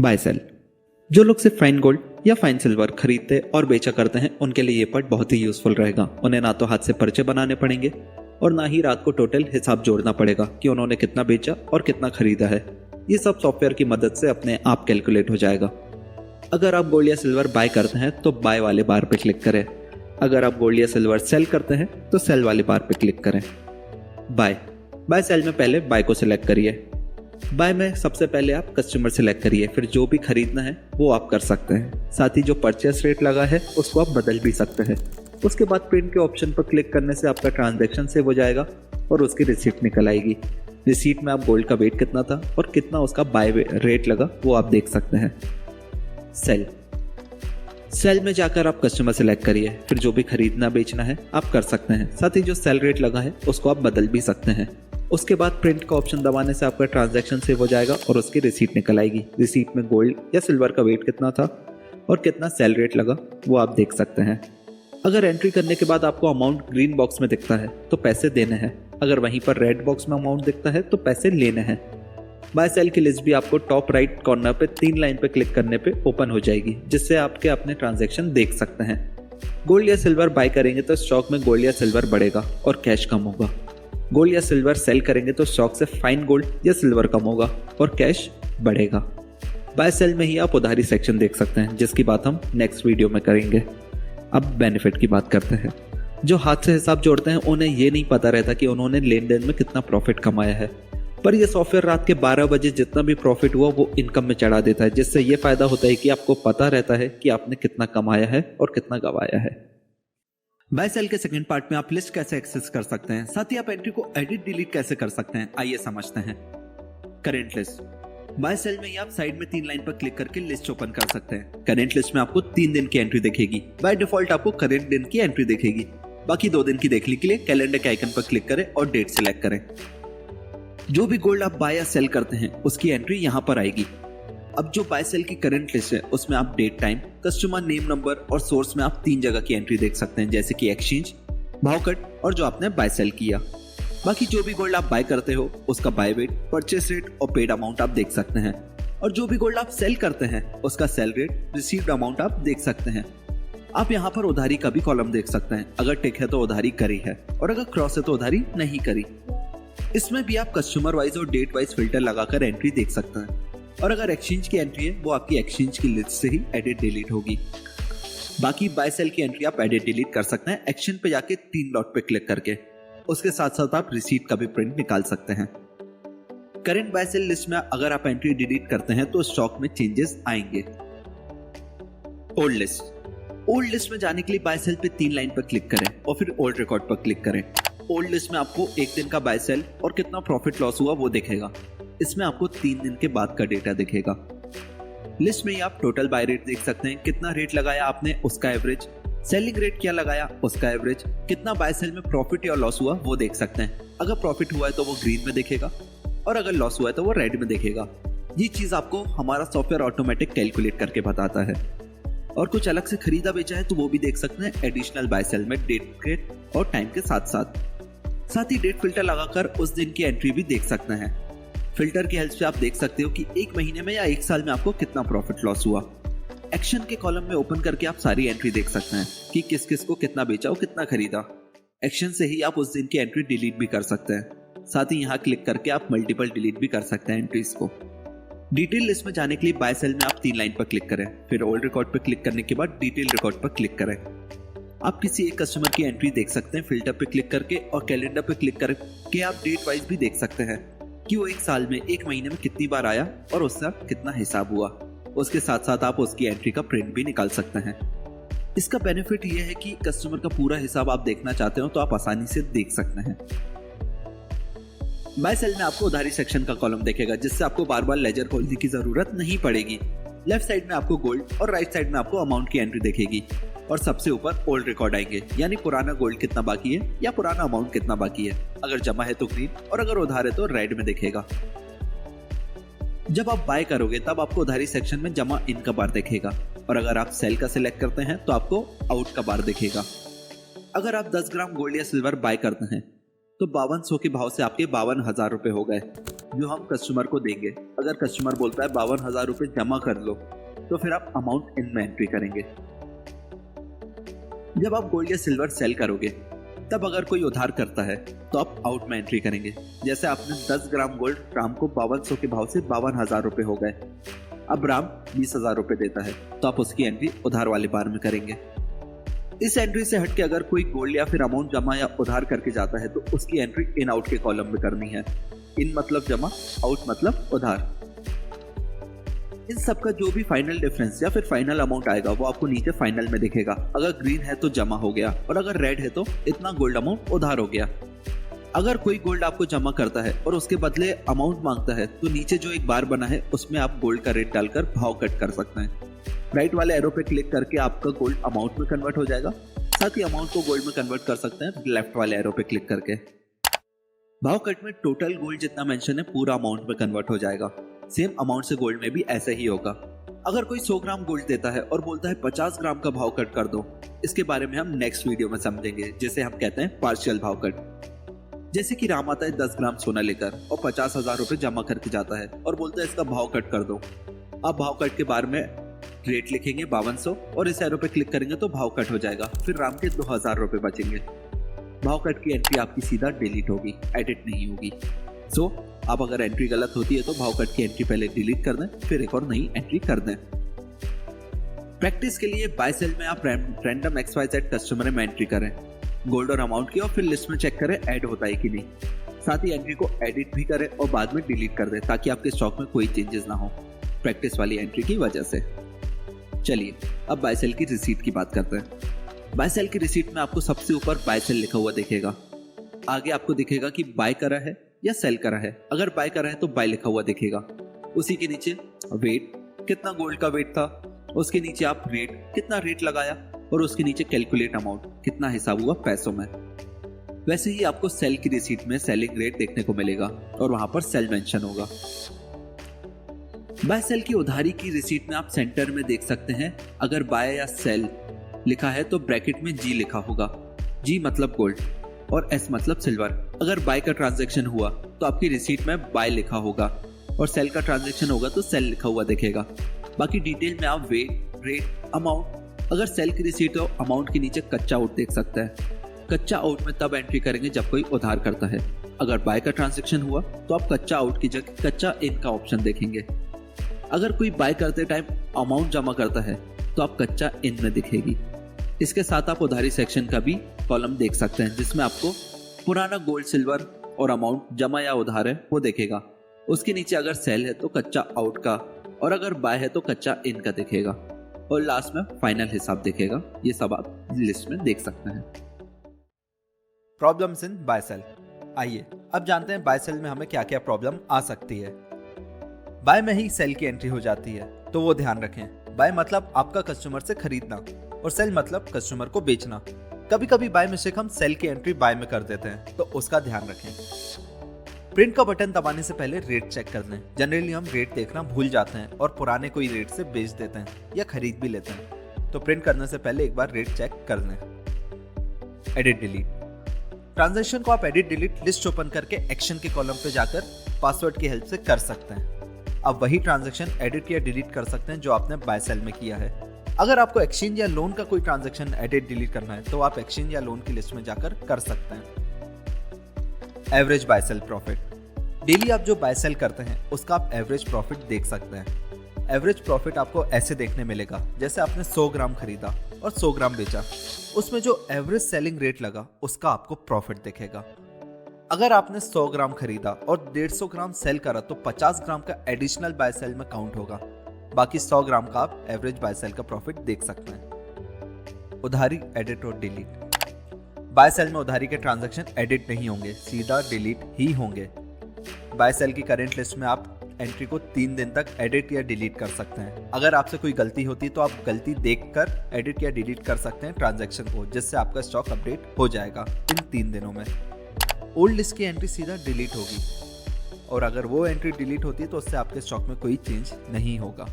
Bye cell. जो लोग सिर्फ फाइन गोल्ड या फाइन सिल्वर खरीदते और बेचा करते हैं उनके लिए ये पार्ट बहुत ही यूजफुल रहेगा। उन्हें ना तो हाथ से पर्चे बनाने पड़ेंगे और ना ही रात को टोटल हिसाब जोड़ना पड़ेगा कि उन्होंने कितना बेचा और कितना खरीदा है। ये सब सॉफ्टवेयर की मदद से अपने आप कैलकुलेट हो जाएगा। अगर आप गोल्ड या सिल्वर बाय करते हैं तो बाय वाले बार पे क्लिक करें। अगर आप गोल्ड या सिल्वर सेल करते हैं तो सेल वाले बार पे क्लिक करें। बाय सेल में पहले बाय को सिलेक्ट करिए। बाय में सबसे पहले आप कस्टमर सिलेक्ट करिए, फिर जो भी खरीदना है वो आप कर सकते हैं। साथ ही जो परचेस रेट लगा है उसको आप बदल भी सकते हैं। उसके बाद प्रिंट के ऑप्शन पर क्लिक करने से आपका ट्रांजैक्शन सेव हो जाएगा और उसकी रिसीट निकल आएगी। रिसीट में आप गोल्ड का वेट कितना था और कितना उसका बाय रेट लगा वो आप देख सकते हैं। सेल में जाकर आप कस्टमर सिलेक्ट करिए, फिर जो भी खरीदना बेचना है आप कर सकते हैं। साथ ही जो सेल रेट लगा है उसको आप बदल भी सकते हैं। उसके बाद प्रिंट का ऑप्शन दबाने से आपका ट्रांजैक्शन सेव हो जाएगा और उसकी रिसीट निकल आएगी। रिसीट में गोल्ड या सिल्वर का वेट कितना था और कितना सेल रेट लगा वो आप देख सकते हैं। अगर एंट्री करने के बाद आपको अमाउंट ग्रीन बॉक्स में दिखता है तो पैसे देने हैं। अगर वहीं पर रेड बॉक्स में अमाउंट दिखता है तो पैसे लेने हैं। बाय सेल की लिस्ट भी आपको टॉप राइट कॉर्नर पे 3 लाइन पे क्लिक करने पे ओपन हो जाएगी, जिससे आपके अपने ट्रांजैक्शन देख सकते हैं। गोल्ड या सिल्वर बाय करेंगे तो स्टॉक में गोल्ड या सिल्वर बढ़ेगा और कैश कम होगा। गोल्ड या सिल्वर सेल करेंगे तो स्टॉक से फाइन गोल्ड या सिल्वर कम होगा और कैश बढ़ेगा। बाय सेल में ही आप उधारी सेक्शन देख सकते हैं, जिसकी बात हम नेक्स्ट वीडियो में करेंगे। अब बेनिफिट की बात करते हैं। जो हाथ से हिसाब जोड़ते हैं उन्हें ये नहीं पता रहता कि उन्होंने लेन देन में कितना प्रॉफिट कमाया है, पर यह सॉफ्टवेयर रात के 12 बजे जितना भी प्रॉफिट हुआ वो इनकम में चढ़ा देता है, जिससे ये फायदा होता है कि आपको पता रहता है कि आपने कितना कमाया है और कितना गवाया है। बाय सेल के सेकंड पार्ट में आप लिस्ट कैसे एक्सेस कर सकते हैं, साथ ही आप एंट्री को एडिट डिलीट कैसे कर सकते हैं, आइए समझते हैं। Current list. बाय सेल में ही आप साइड में 3 लाइन पर क्लिक करके लिस्ट ओपन कर सकते हैं। करेंट लिस्ट में आपको 3 दिन की एंट्री दिखेगी। बाय डिफॉल्ट आपको करेंट दिन की एंट्री दिखेगी। बाकी 2 दिन की देखने के लिए कैलेंडर के आइकन पर क्लिक करें और डेट सिलेक्ट करें। जो भी गोल्ड आप बाय या सेल करते हैं उसकी एंट्री यहाँ पर आएगी। अब जो बाय सेल की करंट लिस्ट है उसमें आप date, time, customer name, number और सोर्स में आप 3 जगह की एंट्री देख सकते हैं, जैसे कि एक्सचेंज, भाव कट और जो आपने बाय सेल किया। बाकी जो भी गोल्ड आप बाय करते हो उसका बाय वेट, परचेस रेट और पेड अमाउंट आप देख सकते हैं। और जो भी गोल्ड आप सेल करते हैं उसका सेल रेट, रिसीव्ड अमाउंट आप देख सकते हैं। आप यहाँ पर उधारी का भी कॉलम देख सकते हैं। अगर टिक है तो उधारी करी है और अगर क्रॉस है तो उधारी नहीं करी। इसमें भी आप कस्टमर वाइज और डेट वाइज फिल्टर लगाकर एंट्री देख सकते हैं। और अगर एक्सचेंज की एंट्री है वो आपकी एक्सचेंज की लिस्ट से ही एडिट डिलीट होगी। बाकी बाय सेल की एंट्री आप एडिट डिलीट कर सकते हैं एक्शन पे जाके 3 डॉट पे क्लिक करके। उसके साथ साथ आप रिसीट का भी प्रिंट निकाल सकते हैं। करंट बाय सेल लिस्ट में अगर आप एंट्री डिलीट करते हैं तो स्टॉक में चेंजेस आएंगे। ओल्ड लिस्ट में जाने के लिए बाय सेल पे 3 लाइन पर क्लिक करें और फिर ओल्ड रिकॉर्ड पर क्लिक करें। ओल्ड लिस्ट में आपको 1 दिन का बाय सेल और कितना प्रॉफिट लॉस हुआ वो दिखेगा। इसमें आपको 3 दिन के बाद का डेटा दिखेगा। लिस्ट में ही आप टोटल बाय रेट देख सकते हैं, कितना रेट लगाया आपने उसका एवरेज, सेलिंग रेट क्या लगाया उसका एवरेज, कितना बाय सेल में प्रॉफिट या लॉस हुआ वो देख सकते हैं। अगर प्रॉफिट हुआ है तो वो ग्रीन में दिखेगा और अगर लॉस हुआ है तो वो रेड में दिखेगा। ये चीज आपको हमारा सॉफ्टवेयर ऑटोमेटिक कैलकुलेट करके बताता है। और कुछ अलग से खरीदा बेचा है तो वो भी देख सकते हैं एडिशनल बाय सेल में डेट और टाइम के साथ ही डेट फिल्टर लगाकर उस दिन की एंट्री भी देख सकते हैं। फिल्टर की हेल्प से आप देख सकते हो कि 1 महीने में या 1 साल में आपको कितना प्रॉफिट लॉस हुआ। एक्शन के कॉलम में ओपन करके आप सारी एंट्री देख सकते हैं कि किस किस को कितना बेचा और कितना खरीदा। एक्शन से ही आप उस दिन की एंट्री डिलीट भी कर सकते हैं। साथ ही यहाँ क्लिक करके आप मल्टीपल डिलीट भी कर सकते हैं एंट्रीज को। डिटेल लिस्ट में जाने के लिए बाय सेल में आप 3 लाइन पर क्लिक करें, फिर ओल्ड रिकॉर्ड पर क्लिक करने के बाद डिटेल रिकॉर्ड पर क्लिक करें। आप किसी एक कस्टमर की एंट्री देख सकते हैं फिल्टर पे क्लिक करके, और कैलेंडर पे क्लिक करके आप डेट वाइज भी देख सकते हैं कि वो 1 साल में 1 महीने में कितनी बार आया और उसका कितना हिसाब हुआ। उसके साथ साथ आप उसकी एंट्री का प्रिंट भी निकाल सकते हैं। इसका बेनिफिट ये है कि कस्टमर का पूरा हिसाब आप देखना चाहते हो तो आप आसानी से देख सकते हैं। बाय सेल में आपको उधारी सेक्शन का कॉलम दिखेगा, जिससे आपको बार बार लेजर खोलने की जरूरत नहीं पड़ेगी। लेफ्ट साइड में आपको गोल्ड और राइट साइड में आपको अमाउंट की एंट्री दिखेगी और सबसे ऊपर ओल्ड रिकॉर्ड आएंगे, यानी पुराना गोल्ड कितना बाकी है या पुराना अमाउंट कितना बाकी है। अगर जमा है तो ग्रीन और अगर उधार है तो रेड में दिखेगा। जब आप बाय करोगे तब आपको उधारी सेक्शन में जमा इन का बार दिखेगा और अगर आप सेल का सिलेक्ट करते हैं तो आपको आउट का बार दिखेगा। अगर आप 10 ग्राम गोल्ड या सिल्वर बाय करते हैं तो 5200 के भाव से आपके 52,000 रुपए हो गए। जो हम कस्टमर को देंगे। अगर कस्टमर बोलता है 52,000 रुपये जमा कर लो, तो फिर आप अमाउंट इन में एंट्री करेंगे। जब आप गोल्ड या सिल्वर सेल करोगे, तब अगर कोई उधार करता है तो आप आउट में एंट्री करेंगे। जैसे आपने 10 ग्राम गोल्ड राम को 5200 के भाव से 52,000 रुपये हो गए, अब राम 20,000 रुपये देता है, तो आप उसकी एंट्री उधार वाले बार में करेंगे। इस एंट्री से हटके अगर कोई गोल्ड या फिर अमाउंट जमा या उधार करके जाता है, तो उसकी एंट्री इन आउट के कॉलम में करनी है। इन मतलब जमा, आउट मतलब उधार। इन सब का जो भी फाइनल डिफरेंस या फिर फाइनल अमाउंट आएगा, वो आपको नीचे फाइनल में दिखेगा। अगर ग्रीन है तो जमा हो गया, और अगर रेड है तो इतना गोल्ड अमाउंट उधार हो गया। अगर कोई गोल्ड आपको जमा करता है और उसके बदले अमाउंट मांगता है, तो नीचे जो एक बार बना है उसमें आप गोल्ड का रेट डालकर भाव कट कर सकते हैं। राइट वाले एरो पे क्लिक करके आपका गोल्ड अमाउंट में कन्वर्ट हो जाएगा। साथ ही अमाउंट को गोल्ड में कन्वर्ट कर सकते हैं लेफ्ट वाले एरो पे क्लिक करके। भाव कट में टोटल गोल्ड जितना मेंशन है पूरा अमाउंट में कन्वर्ट हो जाएगा। सेम अमाउंट से गोल्ड में भी ऐसा ही होगा। अगर कोई 100 ग्राम गोल्ड देता है और बोलता है 50 ग्राम का भाव कट कर दो, इसके बारे में हम नेक्स्ट वीडियो में समझेंगे, जिसे हम कहते हैं पार्शियल भाव कट। जैसे कि राम आता है 10 ग्राम सोना लेकर और 50,000 रुपए जमा करके जाता है और बोलता है इसका भाव कट कर दो। आप भाव कट के बारे में रेट लिखेंगे 5200 और इस एरो पे क्लिक करेंगे तो भाव कट हो जाएगा। फिर राम के 2,000 रुपए बचेंगे। भाव कट की एंट्री आपकी सीधा डिलीट होगी, एडिट नहीं होगी। सो आप अगर एंट्री गलत होती है तो भाव कट की एंट्री पहले डिलीट कर दें, फिर एक और नई एंट्री कर दें। प्रैक्टिस के लिए बाय सेल में आप रैंडम XYZ कस्टमर में एंट्री करें गोल्ड और अमाउंट की, और फिर लिस्ट में चेक करें ऐड होता है कि नहीं। साथ ही एंट्री को एडिट भी करें और बाद में डिलीट कर दें, ताकि आपके स्टॉक में कोई चेंजेस ना हो प्रैक्टिस वाली एंट्री की वजह से। चलिए अब बाय सेल की रिसीट की बात करते हैं। बाय सेल की रिसीट में आपको सबसे ऊपर बाय सेल लिखा हुआ दिखेगा। आगे आपको दिखेगा कि बाय करा है या सेल करा है। अगर बाय करा है तो बाय लिखा हुआ दिखेगा। उसी के नीचे वेट, कितना गोल्ड का वेट था, उसके नीचे आप रेट, कितना रेट लगाया, और उसके नीचे कैलकुलेट अमाउंट, कितना हिसाब हुआ पैसों में। वैसे ही आपको सेल की रिसीट में सेलिंग रेट देखने को मिलेगा और वहां पर सेल मेंशन होगा। बाय सेल की उधारी की रिसीट में आप सेंटर में देख सकते हैं, अगर बाय या सेल लिखा है तो ब्रैकेट में जी लिखा होगा। जी मतलब गोल्ड और एस मतलब सिल्वर। अगर बाय का ट्रांजैक्शन हुआ तो आपकी रिसीट में बाय लिखा होगा, और सेल का ट्रांजैक्शन होगा तो सेल लिखा हुआ दिखेगा। बाकी डिटेल में आप वेट, रेट, अमाउंट, अगर सेल की रिसीट हो अमाउंट के नीचे कच्चा आउट देख सकते हैं। कच्चा आउट में तब एंट्री करेंगे जब कोई उधार करता है। अगर बाय का ट्रांजैक्शन हुआ तो आप कच्चा आउट की जगह कच्चा इन का ऑप्शन देखेंगे। अगर कोई बाय करते टाइम अमाउंट जमा करता है तो आप कच्चा इन में दिखेगी। इसके साथ आप उधारी सेक्शन का भी कॉलम देख सकते हैं, जिसमें आपको पुराना गोल्ड, सिल्वर और अमाउंट जमा या उधार है वो देखेगा। उसके नीचे अगर सेल है तो कच्चा आउट का, और अगर बाय है तो कच्चा इन का दिखेगा, और लास्ट में फाइनल हिसाब दिखेगा। ये सब आप लिस्ट में देख सकते हैं। Problems in buy sell. आइए अब जानते हैं बाय सेल में हमें क्या क्या प्रॉब्लम आ सकती है। बाय में ही सेल की एंट्री हो जाती है, तो वो ध्यान रखें। बाय मतलब आपका कस्टमर से खरीदना और सेल मतलब कस्टमर को बेचना। कभी कभी बाय मिस्टेक हम सेल की एंट्री बाय में कर देते हैं, तो उसका ध्यान रखें। प्रिंट का बटन दबाने से पहले रेट चेक कर लें। जनरली हम रेट देखना भूल जाते हैं और पुराने कोई रेट से बेच देते हैं या खरीद भी लेते हैं, तो प्रिंट करने से पहले एक बार रेट चेक कर लें। Edit delete. ट्रांजैक्शन को आप एडिट डिलीट लिस्ट ओपन करके एक्शन के कॉलम पे जाकर पासवर्ड की हेल्प से कर सकते हैं। आप वही ट्रांजैक्शन एडिट या डिलीट कर सकते हैं जो आपने बाय सेल में किया है। अगर आपको एक्सचेंज या लोन का कोई ट्रांजैक्शन एडिट डिलीट करना है तो आप एक्सचेंज या लोन की लिस्ट में जाकर कर सकते हैं। Average buy sell profit. Daily आप जो बाय सेल करते हैं उसका आप एवरेज प्रॉफिट देख सकते हैं। एवरेज प्रॉफिट आपको ऐसे देखने मिलेगा, जैसे आपने 100 ग्राम खरीदा और 100 ग्राम बेचा, उसमें जो एवरेज सेलिंग रेट लगा उसका आपको प्रॉफिट दिखेगा। अगर आपने 100 ग्राम खरीदा और 150 ग्राम सेल करा तो 50 ग्राम का एडिशनल बाय सेल में काउंट होगा। बाकी 100 ग्राम का आप एवरेज बाय सेल का प्रॉफिट देख सकते हैं। उधारी, एडिट और डिलीट। बाय सेल में उधारी के ट्रांजैक्शन एडिट नहीं होंगे, सीधा डिलीट ही होंगे। बाय सेल की करंट लिस्ट में आप एंट्री को 3 दिन तक एडिट या डिलीट कर सकते हैं। अगर आपसे कोई गलती होती तो आप गलती देखकर एडिट या डिलीट कर सकते हैं ट्रांजैक्शन को, जिससे आपका स्टॉक अपडेट हो जाएगा इन 3 दिनों में। ओल्ड लिस्ट की एंट्री सीधा डिलीट होगी, और अगर वो एंट्री डिलीट होती है तो उससे आपके स्टॉक में कोई चेंज नहीं होगा।